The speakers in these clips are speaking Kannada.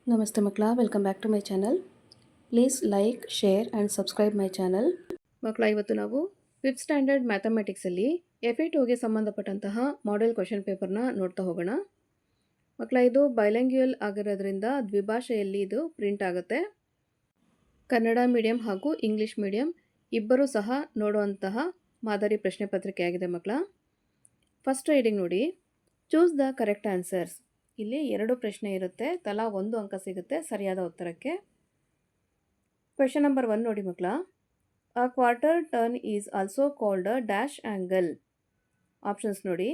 ನಮಸ್ತೆ ಮಕ್ಕಳ, welcome back to my channel. Please like, share and subscribe my channel. ಮಕ್ಕಳ, ಇವತ್ತು ನಾವು 5th ಸ್ಟ್ಯಾಂಡರ್ಡ್ ಮ್ಯಾಥಮೆಟಿಕ್ಸಲ್ಲಿ FA2ಗೆ ಸಂಬಂಧಪಟ್ಟಂತಹ ಮಾಡೆಲ್ ಕ್ವೆಶನ್ ಪೇಪರ್ನ ನೋಡ್ತಾ ಹೋಗೋಣ. ಮಕ್ಕಳ, ಇದು ಬೈಲಿಂಗ್ಯುವಲ್ ಆಗಿರೋದ್ರಿಂದ ದ್ವಿಭಾಷೆಯಲ್ಲಿ ಇದು ಪ್ರಿಂಟ್ ಆಗುತ್ತೆ. ಕನ್ನಡ ಮೀಡಿಯಂ ಹಾಗೂ ಇಂಗ್ಲೀಷ್ ಮೀಡಿಯಂ ಇಬ್ಬರೂ ಸಹ ನೋಡುವಂತಹ ಮಾದರಿ ಪ್ರಶ್ನೆ ಪತ್ರಿಕೆ ಆಗಿದೆ ಮಕ್ಕಳ. ಫಸ್ಟ್ ರೀಡಿಂಗ್ ನೋಡಿ. Choose the correct answers. ಇಲ್ಲಿ 2 ಪ್ರಶ್ನೆ ಇರುತ್ತೆ, ತಲಾ 1 ಅಂಕ ಸಿಗುತ್ತೆ ಸರಿಯಾದ ಉತ್ತರಕ್ಕೆ. ಕ್ವೆಶನ್ ನಂಬರ್ 1 ನೋಡಿ ಮಕ್ಕಳ. A quarter turn is also called a dash angle. Options ನೋಡಿ.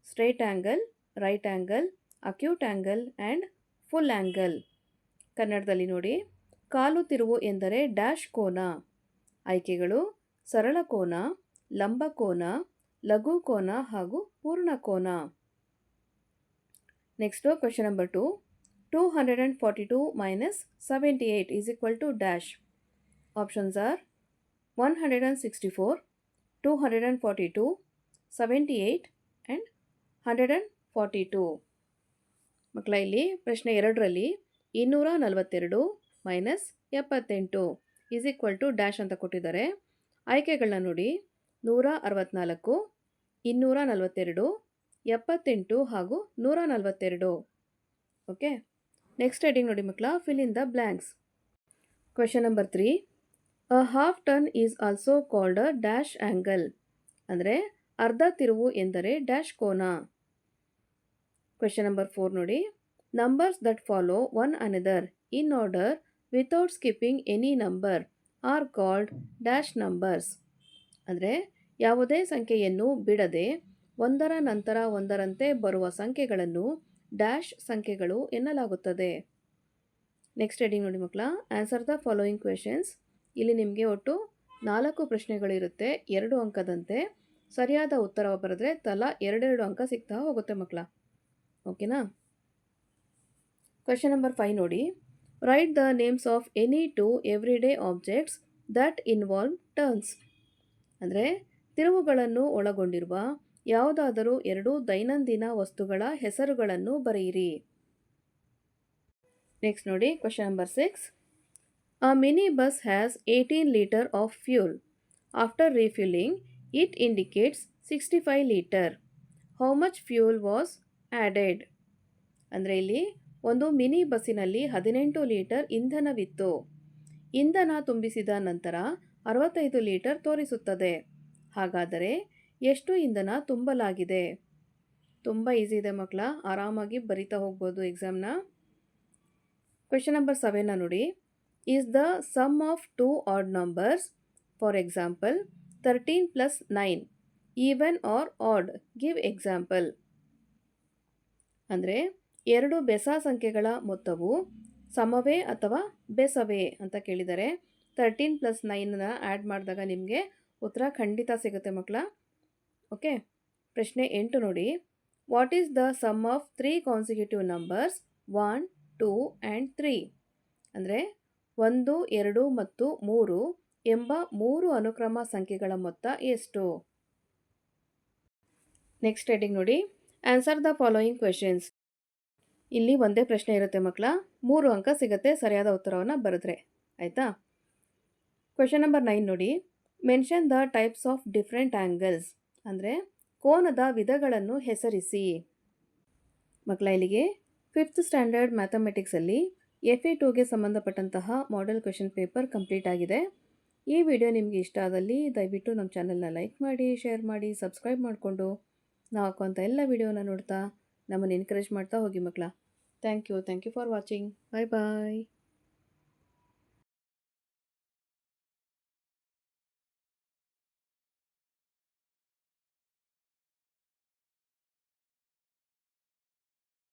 Straight angle, right angle, acute angle and full angle. ಕನ್ನಡದಲ್ಲಿ ನೋಡಿ. ಕಾಲು ತಿರುವು ಎಂದರೆ ಡ್ಯಾಶ್ ಕೋನ. ಆಯ್ಕೆಗಳು: ಸರಳ ಕೋನ, ಲಂಬ ಕೋನ, ಲಘು ಕೋನ ಹಾಗೂ ಪೂರ್ಣ ಕೋನ. Next question number 2. 242 minus 78 is equal to dash. Options are 164, 242, 78 and 142. ಮಕ್ಕಳ, ಇಲ್ಲಿ ಪ್ರಶ್ನೆ 2ರಲ್ಲಿ 242 minus 78 is equal to dash ಅಂತ ಕೊಟ್ಟಿದ್ದಾರೆ. ಆಯ್ಕೆಗಳನ್ನ ನೋಡಿ. 164, 242, 78 ಹಾಗೂ 142. ಓಕೆ. ನೆಕ್ಸ್ಟ್ ಹೆಡಿಂಗ್ ನೋಡಿ ಮಕ್ಕಳ. Fill in the blanks. Question number 3. A half turn is also called a dash angle. ಅಂದರೆ ಅರ್ಧ ತಿರುವು ಎಂದರೆ ಡ್ಯಾಶ್ ಕೋನ. ಕ್ವೆಶನ್ ನಂಬರ್ 4 ನೋಡಿ. Numbers that follow one another in order without skipping any number are called dash numbers. ಅಂದರೆ ಯಾವುದೇ ಸಂಖ್ಯೆಯನ್ನು ಬಿಡದೆ ಒಂದರ ನಂತರ ಒಂದರಂತೆ ಬರುವ ಸಂಖ್ಯೆಗಳನ್ನು ಡ್ಯಾಶ್ ಸಂಖ್ಯೆಗಳು ಎನ್ನಲಾಗುತ್ತದೆ. ನೆಕ್ಸ್ಟ್ ಹೆಡಿಂಗ್ ನೋಡಿ ಮಕ್ಕಳ. Answer the following questions. ಇಲ್ಲಿ ನಿಮಗೆ ಒಟ್ಟು 4 ಪ್ರಶ್ನೆಗಳಿರುತ್ತೆ, 2 ಅಂಕದಂತೆ. ಸರಿಯಾದ ಉತ್ತರ ಬರೆದ್ರೆ ತಲಾ 2 ಅಂಕ ಸಿಗ್ತಾ ಹೋಗುತ್ತೆ ಮಕ್ಕಳ. ಓಕೆನಾ. ಕ್ವೆಶನ್ ನಂಬರ್ 5 ನೋಡಿ. Right the names of any 2 everyday objects that involve turns. ಅಂದರೆ ತಿರುವುಗಳನ್ನು ಒಳಗೊಂಡಿರುವ ಯಾವುದಾದರೂ 2 ದೈನಂದಿನ ವಸ್ತುಗಳ ಹೆಸರುಗಳನ್ನು ಬರೆಯಿರಿ. ನೆಕ್ಸ್ಟ್ ನೋಡಿ. Question number 6. A mini bus has 18 litre of fuel. After refilling it indicates 65 litre. How much fuel was added. ಅಂದರೆ ಇಲ್ಲಿ ಒಂದು ಮಿನಿ ಬಸ್ಸಿನಲ್ಲಿ 18 ಲೀಟರ್ ಇಂಧನವಿತ್ತು. ಇಂಧನ ತುಂಬಿಸಿದ ನಂತರ 65 ಲೀಟರ್ ತೋರಿಸುತ್ತದೆ. ಹಾಗಾದರೆ ಎಷ್ಟು ಇಂಧನ ತುಂಬಲಾಗಿದೆ? ತುಂಬ ಈಸಿ ಇದೆ ಮಕ್ಕಳ, ಆರಾಮಾಗಿ ಬರಿತಾ ಹೋಗ್ಬೋದು ಎಕ್ಸಾಮ್ನ. ಕ್ವೆಶನ್ ನಂಬರ್ 7 ನೋಡಿ. Is the sum of 2 odd numbers, for example 13 plus 9 even or odd? Give example. ಅಂದರೆ 2 ಬೆಸ ಸಂಖ್ಯೆಗಳ ಮೊತ್ತವು ಸಮವೇ ಅಥವಾ ಬೆಸವೇ ಅಂತ ಕೇಳಿದರೆ 13 ಪ್ಲಸ್ 9ನ ಆ್ಯಡ್ ಮಾಡಿದಾಗ ನಿಮಗೆ ಉತ್ತರ ಖಂಡಿತ ಸಿಗುತ್ತೆ ಮಕ್ಕಳ. ಓಕೆ. ಪ್ರಶ್ನೆ 8 ನೋಡಿ. What is the sum of 3 consecutive numbers 1, 2 and 3. ಅಂದರೆ 1, 2 ಮತ್ತು 3 ಎಂಬ 3 ಅನುಕ್ರಮ ಸಂಖ್ಯೆಗಳ ಮೊತ್ತ ಎಷ್ಟು? ನೆಕ್ಸ್ಟ್ ಹೆಡಿಂಗ್ ನೋಡಿ. Answer the following questions. ಇಲ್ಲಿ ಒಂದೇ ಪ್ರಶ್ನೆ ಇರುತ್ತೆ ಮಕ್ಕಳ, 3 ಅಂಕ ಸಿಗುತ್ತೆ ಸರಿಯಾದ ಉತ್ತರವನ್ನು ಬರೆದ್ರೆ. ಆಯಿತಾ. ಕ್ವೆಶನ್ ನಂಬರ್ 9 ನೋಡಿ. Mention the types of different angles. ಅಂದರೆ ಕೋನದ ವಿಧಗಳನ್ನು ಹೆಸರಿಸಿ. ಮಕ್ಕಳ, ಇಲ್ಲಿಗೆ 5th ಸ್ಟ್ಯಾಂಡರ್ಡ್ ಮ್ಯಾಥಮೆಟಿಕ್ಸಲ್ಲಿ FA2ಗೆ ಸಂಬಂಧಪಟ್ಟಂತಹ ಮಾಡೆಲ್ ಕ್ವೆಶನ್ ಪೇಪರ್ ಕಂಪ್ಲೀಟ್ ಆಗಿದೆ. ಈ ವಿಡಿಯೋ ನಿಮಗೆ ಇಷ್ಟ ಆದಲ್ಲಿ ದಯವಿಟ್ಟು ನಮ್ಮ ಚಾನಲ್ನ ಲೈಕ್ ಮಾಡಿ, ಶೇರ್ ಮಾಡಿ, ಸಬ್ಸ್ಕ್ರೈಬ್ ಮಾಡಿಕೊಂಡು ನಾವು ಹಾಕುವಂಥ ಎಲ್ಲ ವಿಡಿಯೋನ ನೋಡ್ತಾ ನಮ್ಮನ್ನು ಎನ್ಕರೇಜ್ ಮಾಡ್ತಾ ಹೋಗಿ ಮಕ್ಕಳ. Thank you for watching. Bye bye.